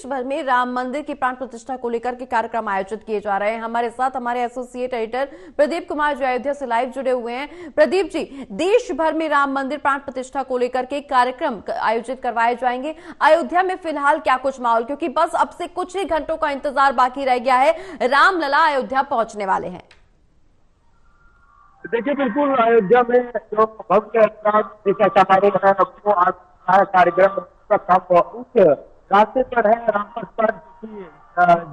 देश भर में राम मंदिर की प्राण प्रतिष्ठा को लेकर के कार्यक्रम आयोजित किए जा रहे हैं। हमारे साथ हमारे एसोसिएट एडिटर प्रदीप कुमार जो अयोध्या से लाइव जुड़े हुए हैं। प्रदीप जी, देश भर में राम मंदिर प्राण प्रतिष्ठा को लेकर के कार्यक्रम आयोजित करवाए जाएंगे। अयोध्या में फिलहाल क्या कुछ माहौल, क्योंकि बस अब से कुछ ही घंटों का इंतजार बाकी रह गया है, रामलला अयोध्या पहुंचने वाले हैं। देखिए, बिल्कुल अयोध्या में जो भव्य समारोह है वो आज कार्यक्रम उस रास्ते पर है, रामपथ पर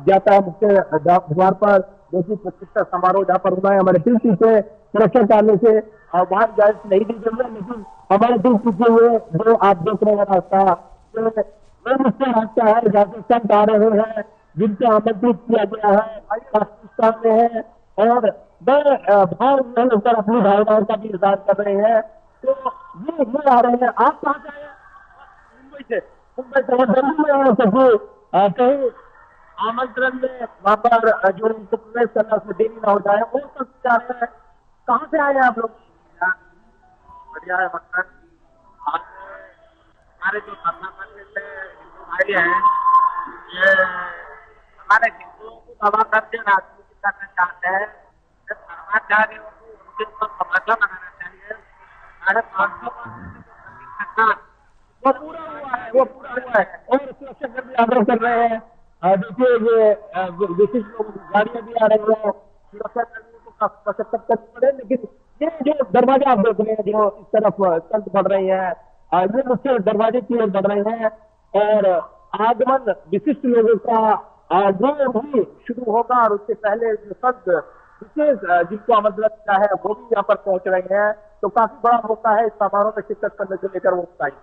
जाता है मुख्य द्वार पर, जो की प्रतिष्ठा समारोह जहाँ पर होना है। हमारे दिल से सुरक्षा करने से वहां इजाजत नहीं दी गई है, लेकिन हमारे दिल चुके हुए जो आप देख रहे हैं रास्ता, मुख्य रास्ता है जहाँ से संत आ रहे हैं, जिनको आमंत्रित किया गया है, पाकिस्तान में है और भाव में होकर अपनी भावनाओं का भी इजहार कर रहे हैं। तो ये आ रहे हैं। आप कहाँ से आए हैं? मुंबई से। कहीं आमंत्रण में वहां पर जो उनको प्रवेश करना उसमें देरी ना हो जाए, वो सब जा रहे हैं। कहाँ से आए हैं आप लोग? बढ़िया है। मतलब हमारे जो हिंदू भाई हैं, ये हमारे हिंदुओं को दबा करके राजनीति करना चाहते हैं। समाचारियों को उनके ऊपर तमाचा बनाना चाहिए। वो पूरा हुआ है और सुरक्षा कर्मी आग्रह कर रहे हैं। देखिए, ये विशिष्ट गाड़ियां भी आ रही है, सुरक्षा कर्मियों को मशक्कत करनी पड़े, लेकिन ये जो दरवाजा आप देख रहे हैं जो इस तरफ संत बढ़ रही है, ये मुख्य दरवाजे की ओर बढ़ रहे हैं और आगमन विशिष्ट लोगों का जो भी शुरू होगा और उससे पहले जो संत विशेष जिनको आमंत्रण किया है वो भी यहाँ पर पहुंच रहे हैं। तो काफी बड़ा मौका है इस समारोह में शिरकत करने को लेकर वो बताइए।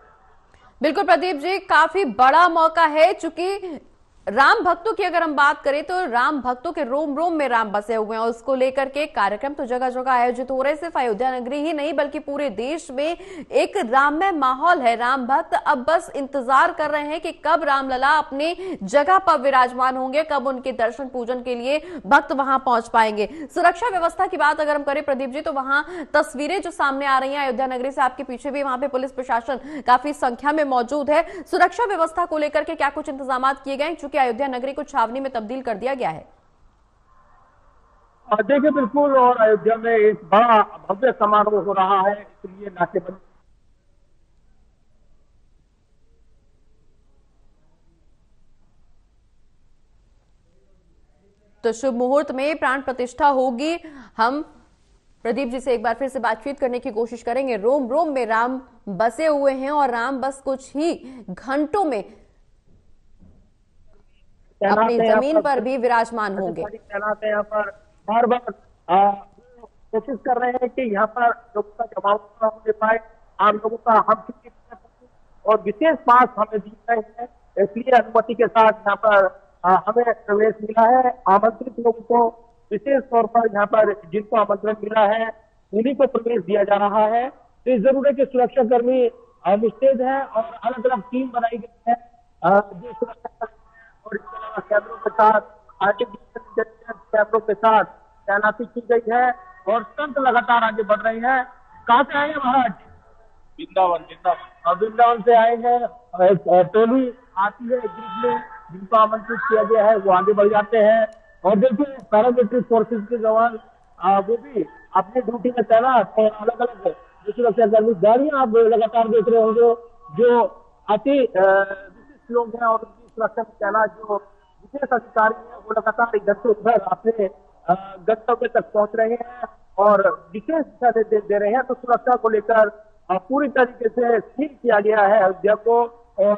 बिल्कुल प्रदीप जी, काफी बड़ा मौका है, चूंकि राम भक्तों की अगर हम बात करें तो राम भक्तों के रोम रोम में राम बसे हुए हैं। उसको लेकर के कार्यक्रम तो जगह जगह आयोजित हो रहे हैं, सिर्फ अयोध्या नगरी ही नहीं बल्कि पूरे देश में एक राममय माहौल है। राम भक्त अब बस इंतजार कर रहे हैं कि कब रामलला अपने जगह पर विराजमान होंगे, कब उनके दर्शन पूजन के लिए भक्त वहां पहुंच पाएंगे। सुरक्षा व्यवस्था की बात अगर हम करें प्रदीप जी, तो वहां तस्वीरें जो सामने आ रही है अयोध्या नगरी से, आपके पीछे भी वहां पे पुलिस प्रशासन काफी संख्या में मौजूद है। सुरक्षा व्यवस्था को लेकर के क्या कुछ इंतजाम किए गए, चूंकि अयोध्या नगरी को छावनी में तब्दील कर दिया गया है? देखिए, बिल्कुल, और अयोध्या में एक बड़ा भव्य समारोह हो रहा है, इसलिए नाकेबंदी। तो शुभ मुहूर्त में प्राण प्रतिष्ठा होगी। हम प्रदीप जी से एक बार फिर से बातचीत करने की कोशिश करेंगे। रोम रोम में राम बसे हुए हैं और राम बस कुछ ही घंटों में अपनी जमीन पर भी विराजमान होंगे। यहाँ पर बार बार कोशिश कर रहे हैं कि यहाँ पर लोगों का जमाव न होने पाए, आम लोगों का हम और विशेष पास हमें दी गए हैं, इसलिए अनुमति के साथ यहाँ पर हमें प्रवेश मिला है। आमंत्रित लोगों को विशेष तौर पर यहाँ पर जिनको आमंत्रण मिला है उन्हीं को प्रवेश दिया जा रहा है। तो इस जरूर है कि सुरक्षा कर्मी मुस्तैद है और अलग अलग टीम बनाई गई है जो सुरक्षा और इसके अलावा कैमरों के साथ आर्टिफिशियल कैमरों के साथ तैनाती की गई है और संत लगातार आगे बढ़ रहे हैं। कहाँ से आए हैं महाराज? वृंदावन से आए हैं। टोली आती है ग्रुप में, जिनको आमंत्रित किया गया है वो आगे बढ़ जाते हैं। और देखिए, पैरामिलिट्री फोर्सेज के जवान वो भी अपनी ड्यूटी में तैनात और अलग अलग जो सुरक्षा कर्मी गाड़ियां आप लगातार देख रहे होंगे जो अति विशिष्ट लोग हैं और सुरक्षा में तैनात जो विशेष अधिकारी हैं वो लगातार इधर से उधर अपने गंतव्य तक पहुंच रहे हैं और विशेष दिशा दे रहे हैं। तो सुरक्षा को लेकर पूरी तरीके से सील किया गया है अयोध्या को। और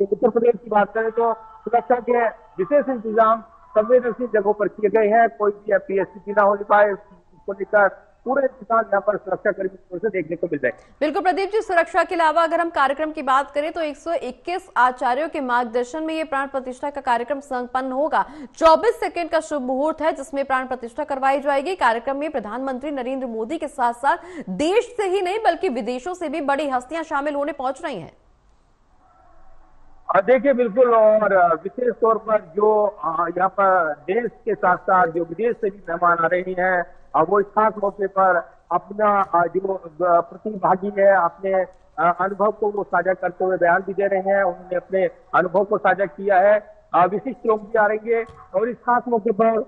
उत्तर प्रदेश की बात करें तो सुरक्षा के विशेष इंतजाम संवेदनशील जगहों पर किए गए हैं, कोई भी पीएससी ना हो पाए उसको लेकर पूरे इंतजाम यहाँ पर सुरक्षा कर्मियों से देखने को मिल रहे हैं। बिल्कुल प्रदीप जी, सुरक्षा के अलावा अगर हम कार्यक्रम की बात करें तो 121 आचार्यों के मार्गदर्शन में ये प्राण प्रतिष्ठा का कार्यक्रम संपन्न होगा। 24 सेकंड का शुभ मुहूर्त है जिसमें प्राण प्रतिष्ठा करवाई जाएगी। कार्यक्रम में प्रधानमंत्री नरेंद्र मोदी के साथ साथ देश से ही नहीं बल्कि विदेशों से भी बड़ी हस्तियां शामिल होने पहुंच रही हैं। देखिए, बिल्कुल, और विशेष तौर पर जो यहाँ पर देश के साथ साथ जो विदेश से भी मेहमान आ रही हैं वो इस खास मौके पर अपना जो प्रतिभागी है अपने अनुभव को वो साझा करते हुए बयान भी दे रहे हैं। उन्होंने अपने अनुभव को साझा किया है। विशिष्ट लोग भी आ रहेंगे और इस खास मौके पर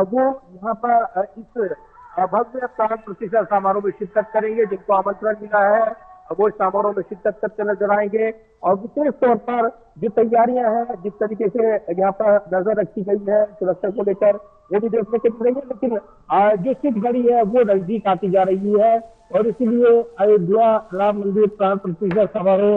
वो यहाँ पर इस भव्य प्राण प्रतिष्ठा समारोह में शिरकत करेंगे। जिनको आमंत्रण मिला है वो इस समारोह में शिरकत करते नजर आएंगे। और विशेष तौर पर जो तैयारियां हैं, जिस तरीके से यहाँ पर नजर रखी गई है सुरक्षा को लेकर, वो भी देखने को मिल रही है। लेकिन जो सिद्ध घड़ी है वो नजदीक आती जा रही है और इसीलिए अयोध्या राम मंदिर प्राण प्रतिष्ठा समारोह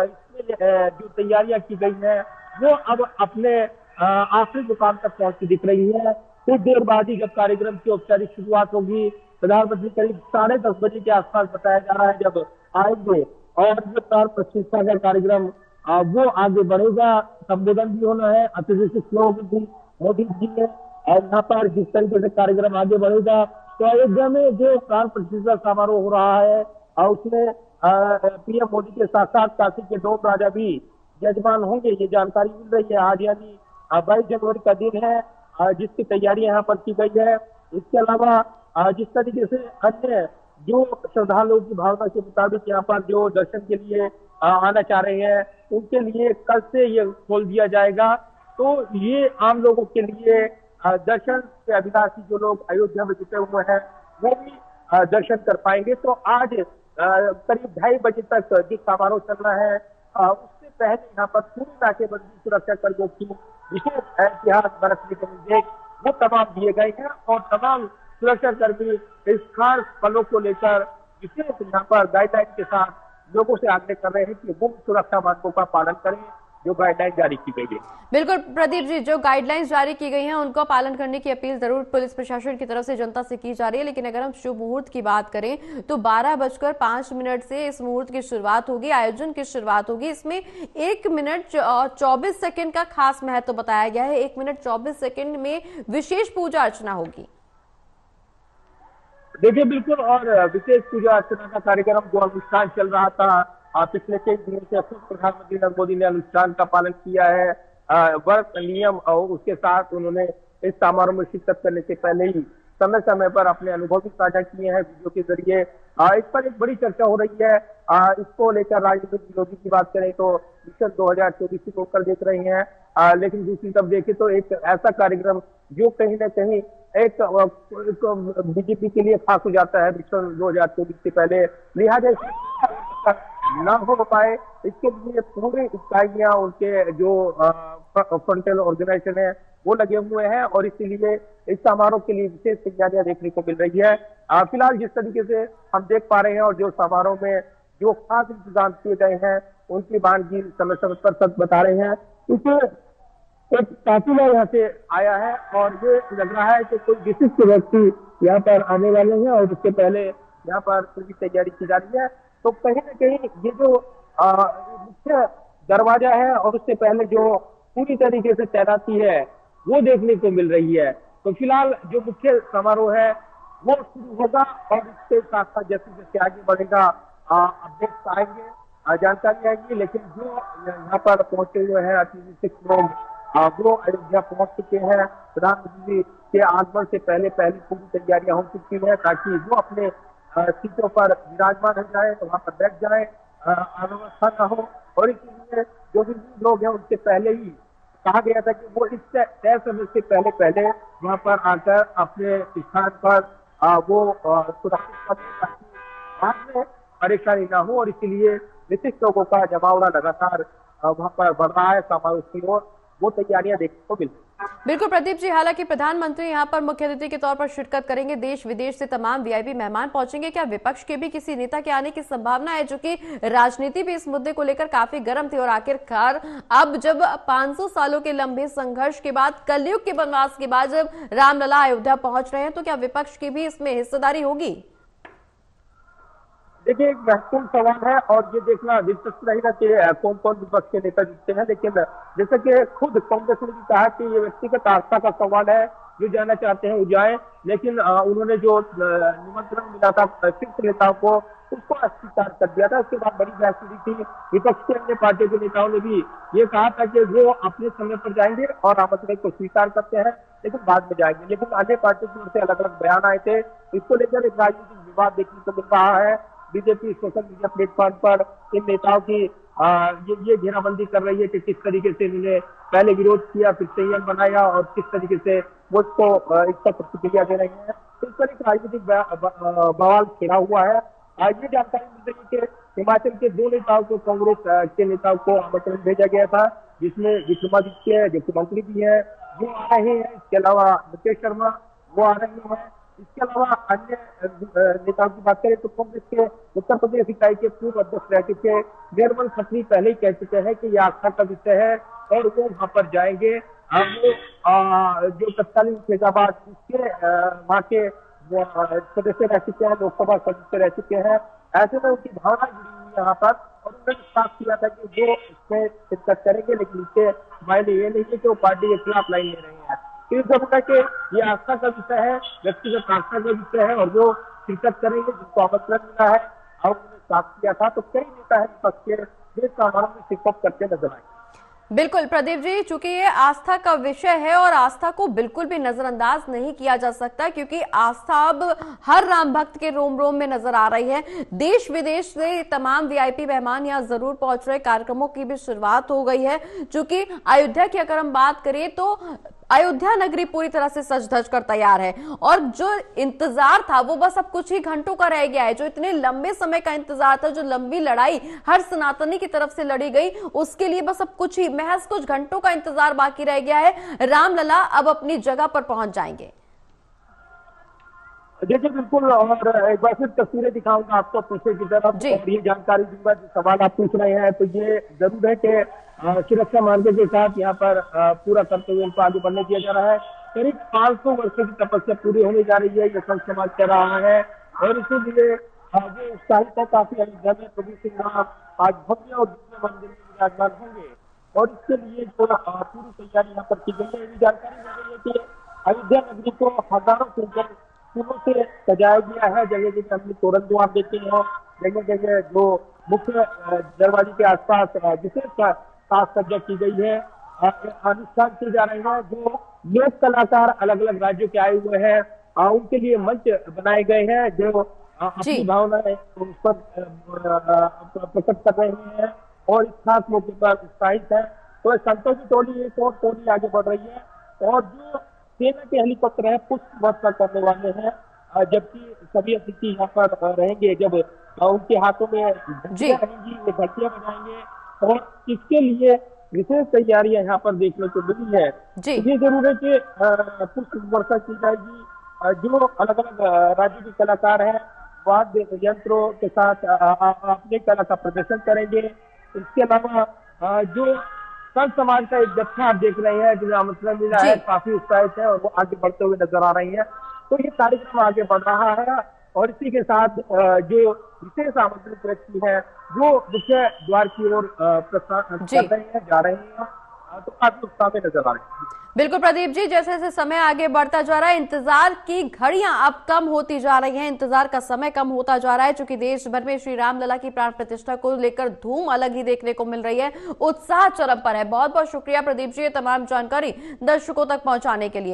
इसमें जो तैयारियां की गई है वो अब अपने आखिरी मुकाम तक पहुंचती दिख रही है। कुछ देर बाद ही जब कार्यक्रम की औपचारिक शुरुआत होगी, प्रधानमंत्री करीब 10:30 बजे के आसपास बताया जा रहा है जब आएंगे और जो प्राण प्रतिष्ठा का कार्यक्रम वो आगे बढ़ेगा। संबोधन भी होना है, अतिथि शिक्षकों भी मोदी जी ने, और यहाँ पर जिस तरीके से कार्यक्रम आगे बढ़ेगा तो अयोध्या में जो प्राण प्रतिष्ठा समारोह हो रहा है उसमें पीएम मोदी के साथ साथ काशी के 2 राजा भी यजमान होंगे, ये जानकारी मिल रही है। आज यानी 22 जनवरी का दिन है जिसकी तैयारी यहाँ पर की गई है। इसके अलावा जिस तरीके से अन्य जो श्रद्धालुओं की भावना के मुताबिक यहाँ पर जो दर्शन के लिए आना चाह रहे हैं उनके लिए कल से ये खोल दिया जाएगा। तो ये आम लोगों के लिए दर्शन के अभिलाषी जो लोग अयोध्या में जुटे हुए हैं वो भी दर्शन कर पाएंगे। तो आज करीब 2:30 बजे तक जो समारोह चलना है उससे पहले यहाँ पर पूरी नाकेबंदी, सुरक्षा कर्मियों की विशेष एहतियात बरतने के निर्देश वो तमाम दिए गए हैं और तमाम सुरक्षा कर्मी इस खास पलों को लेकर विशेष यहाँ पर गाइडलाइन के साथ लोगों से आग्रह कर रहे हैं कि वो सुरक्षा मानकों का पालन करें जो गाइडलाइन जारी की गई है। बिल्कुल प्रदीप जी, जो गाइडलाइंस जारी की गई हैं उनको पालन करने की अपील जरूर पुलिस प्रशासन की तरफ से जनता से की जा रही है। लेकिन अगर हम शुभ मुहूर्त की बात करें तो 12:05 से इस मुहूर्त की शुरुआत होगी, आयोजन की शुरुआत होगी। इसमें 1 मिनट और 24 सेकंड का खास महत्व बताया गया है। 1 मिनट 24 सेकंड में विशेष पूजा अर्चना होगी। देखिए बिल्कुल, और विशेष पूजा अर्चना का कार्यक्रम जो अनुष्ठान चल रहा था पिछले कई दिनों से खुद प्रधानमंत्री नरेंद्र मोदी ने अनुष्ठान का पालन किया है। वर्क नियम और उसके साथ उन्होंने इस समारोह में शिरकत करने से पहले ही समय समय पर अपने अनुभव भी साझा किए हैं वीडियो के जरिए। इस पर एक बड़ी चर्चा हो रही है। इसको लेकर राजनीतिक विरोधी की बात करें तो विषय 2024 को होकर देख रहे हैं। लेकिन दूसरी तरफ देखें तो एक ऐसा कार्यक्रम जो कहीं ना कहीं एक बीजेपी के लिए खास हो जाता है विषय 2024 से पहले, लिहाजा ना हो पाए इसके लिए पूरी इकाइयां उनके जो फ्रंटल ऑर्गेनाइजेशन है वो लगे हुए हैं और इसीलिए इस समारोह के लिए विशेष तैयारियां देखने को मिल रही है। फिलहाल जिस तरीके से हम देख पा रहे हैं और जो समारोह में जो खास इंतजाम किए गए हैं उनकी बानगी समय समय पर सच बता रहे हैं। क्योंकि एक काफिला यहाँ से आया है और ये लग रहा है कि कोई विशिष्ट व्यक्ति यहाँ पर आने वाले हैं और उसके पहले यहाँ पर पूरी तैयारी की जा रही है। तो कहीं ना कहीं ये जो मुख्य दरवाजा है और उससे पहले जो पूरी तरीके से तैनाती है वो देखने को मिल रही है। तो फिलहाल जो मुख्य समारोह है वो शुरू होगा और इसके साथ साथ जैसे जैसे आगे बढ़ेगा अपडेट्स आएंगे, जानकारी आएगी। लेकिन जो यहाँ पर पहुंचे हुए हैं अतिथि लोग वो अयोध्या पहुंच चुके हैं। प्रधानमंत्री जी के आगमन से पहले पूरी तैयारियां हो चुकी है ताकि वो अपने सीटों पर विराजमान हो जाए, तो वहां पर बैठ जाए, अव्यवस्था न हो। और इसलिए जो भी लोग हैं उनसे पहले ही कहा गया था कि वो इस तय समय से पहले वहां पर आकर अपने स्थान पर वो सुरक्षित बाद में परेशानी ना हो। और इसीलिए विशिष्ट लोगों का जमावड़ा लगातार वहां पर बढ़ रहा है समारोह की ओर, वो तैयारियां देखने को मिल रही है। बिल्कुल प्रदीप जी, हालांकि प्रधानमंत्री यहां पर मुख्य अतिथि के तौर पर शिरकत करेंगे, देश विदेश से तमाम वीआईपी मेहमान पहुंचेंगे। क्या विपक्ष के भी किसी नेता के आने की संभावना है, जो कि राजनीति भी इस मुद्दे को लेकर काफी गर्म थी और आखिरकार अब जब 500 सालों के लंबे संघर्ष के बाद, कलयुग के वनवास के बाद जब रामलला अयोध्या पहुंच रहे हैं, तो क्या विपक्ष की भी इसमें हिस्सेदारी होगी? देखिए एक महत्वपूर्ण सवाल है और ये देखना दिलचस्प रहेगा कि कौन कौन विपक्ष के नेता जुटते हैं। लेकिन जैसा कि खुद कांग्रेस ने भी कहा कि ये व्यक्तिगत आस्था का सवाल है, जो जाना चाहते हैं वो जाए। लेकिन उन्होंने जो निमंत्रण मिला था शीर्ष नेताओं को उसको अस्वीकार कर दिया था। उसके बाद बड़ी बहस हुई थी। विपक्ष के अन्य पार्टियों के नेताओं ने भी ये कहा था कि वो अपने समय पर जाएंगे और आमंत्रण को स्वीकार करते हैं लेकिन बाद में जाएंगे। लेकिन अन्य पार्टियों की ओर से अलग अलग बयान आए थे। इसको लेकर एक राजनीतिक विवाद देखने को मिल रहा है। बीजेपी सोशल मीडिया प्लेटफॉर्म पर इन नेताओं की ये घेराबंदी कर रही है कि किस तरीके से इन्होंने पहले विरोध किया, फिर संयम बनाया और किस तरीके से वो इसको इस पर प्रतिक्रिया दे रही है। तो इस तरह का राजनीतिक बवाल छिड़ा हुआ है। आज ये जानकारी मिल रही है कि हिमाचल के 2 नेताओं को, कांग्रेस के नेताओं को आमंत्रण भेजा गया था, जिसमें विक्रमादित्य मुख्यमंत्री भी है वो आ रहे हैं, इसके अलावा मुकेश शर्मा वो आ रहे हैं। इसके अलावा अन्य नेताओं की बात करें तो कांग्रेस के उत्तर प्रदेश इकाई के पूर्व अध्यक्ष रह चुके निर्मल खत्री पहले ही कह चुके हैं कि यह आस्था का विषय है और वो वहां पर जाएंगे। वो जो तत्कालीन फैजाबाद उसके वहां के सदस्य रह चुके हैं, लोकसभा सदस्य रह चुके हैं। ऐसे में उनकी भावना जुड़ी हुई है यहाँ पर और उन्होंने साफ किया था कि वो इसमें शिरकत करेंगे, लेकिन इसके मायने ये नहीं है कि वो पार्टी के खिलाफ लाइन ले रहे हैं। इस जगह के ये आस्था का विषय है, व्यक्तिगत आस्था का विषय है और जो शिरकत करेंगे जिनको आमंत्रण मिला है और उन्होंने साफ किया था। तो कई नेता है विपक्ष के देश समारोह में शिरकत करते नजर आए। बिल्कुल प्रदीप जी, चूंकि ये आस्था का विषय है और आस्था को बिल्कुल भी नजरअंदाज नहीं किया जा सकता, क्योंकि आस्था अब हर राम भक्त के रोम रोम में नजर आ रही है। देश विदेश से तमाम वीआईपी मेहमान यहाँ जरूर पहुंच रहे, कार्यक्रमों की भी शुरुआत हो गई है। चूंकि अयोध्या की अगर हम बात करें तो अयोध्या नगरी पूरी तरह से सज धज कर तैयार है और जो इंतजार था वो बस अब कुछ ही घंटों का रह गया है। जो इतने लंबे समय का इंतजार था, जो लंबी लड़ाई हर सनातनी की तरफ से लड़ी गई, उसके लिए बस अब महज कुछ घंटों का इंतजार बाकी रह गया है। रामलला अब अपनी जगह पर पहुंच जाएंगे। देखिए बिल्कुल, और एक बार फिर तस्वीरें दिखाऊंगा आपको पीछे की तरफ और ये जानकारी दूंगा। जो सवाल आप पूछ रहे हैं तो ये जरूर है कि सुरक्षा मार्गों के साथ यहाँ पर पूरा करते हुए इनको आगे बढ़ने दिया जा रहा है। करीब 500 वर्षों की तपस्या पूरी होने जा रही है, ये संत समाज कर रहा है और इसीलिए जो उत्साहित है काफी। अयोध्या में प्रभु श्री राम आज भव्य और दिव्य मंदिर में विराजमान होंगे और इसके लिए जो पूरी तैयारी यहाँ पर की गई है। ये जानकारी मिल रही है कि अयोध्या नगरी को हजारों कुंटल फूलों से सजाया गया है। जगह जगह हमने तोरण द्वार देखे हैं, जगह जगह जो मुख्य दरवाजे के आसपास विशेष साज सज्जा की गई है, अनुष्ठान किए जा रहे हैं। जो लोक कलाकार अलग अलग राज्यों के आए हुए हैं उनके लिए मंच बनाए गए हैं, जो अपनी भावनाएं उस पर प्रकट कर रहे हैं और इस खास मौके पर उत्साहित है। तो संतों की टोली एक और टोली आगे बढ़ रही है और जो सेना के हेलीकॉप्टर है पुष्प वर्षा करने वाले हैं, जबकि सभी अतिथि यहाँ पर रहेंगे। जब उनके हाथों में घंटियां रहेंगी, वो घंटियां बजाएंगे और इसके लिए विशेष तैयारियां यहाँ पर देखने को मिली है। ये जरूर है कि पुष्प वर्षा की जाएगी। जो अलग अलग राज्य के कलाकार हैं वाद्य यंत्रों के साथ अपने कला का प्रदर्शन करेंगे। इसके अलावा जो संत समाज का एक जत्था आप देख रहे हैं जिन्हें आमंत्रण मिला है, काफी उत्साहित है और वो आगे बढ़ते हुए नजर आ रही है। तो ये कार्यक्रम आगे बढ़ रहा है और इसी के साथ जो विशेष आमंत्रित व्यक्ति है वो मुख्य द्वार की ओर प्रस्थान कर रहे हैं, जा रहे हैं, तो काफी उत्साह में नजर आ रहे हैं। बिल्कुल प्रदीप जी, जैसे जैसे समय आगे बढ़ता जा रहा है, इंतजार की घड़ियां अब कम होती जा रही हैं, इंतजार का समय कम होता जा रहा है, क्योंकि देश भर में श्री रामलला की प्राण प्रतिष्ठा को लेकर धूम अलग ही देखने को मिल रही है। उत्साह चरम पर है। बहुत बहुत शुक्रिया प्रदीप जी, ये तमाम जानकारी दर्शकों तक पहुंचाने के लिए।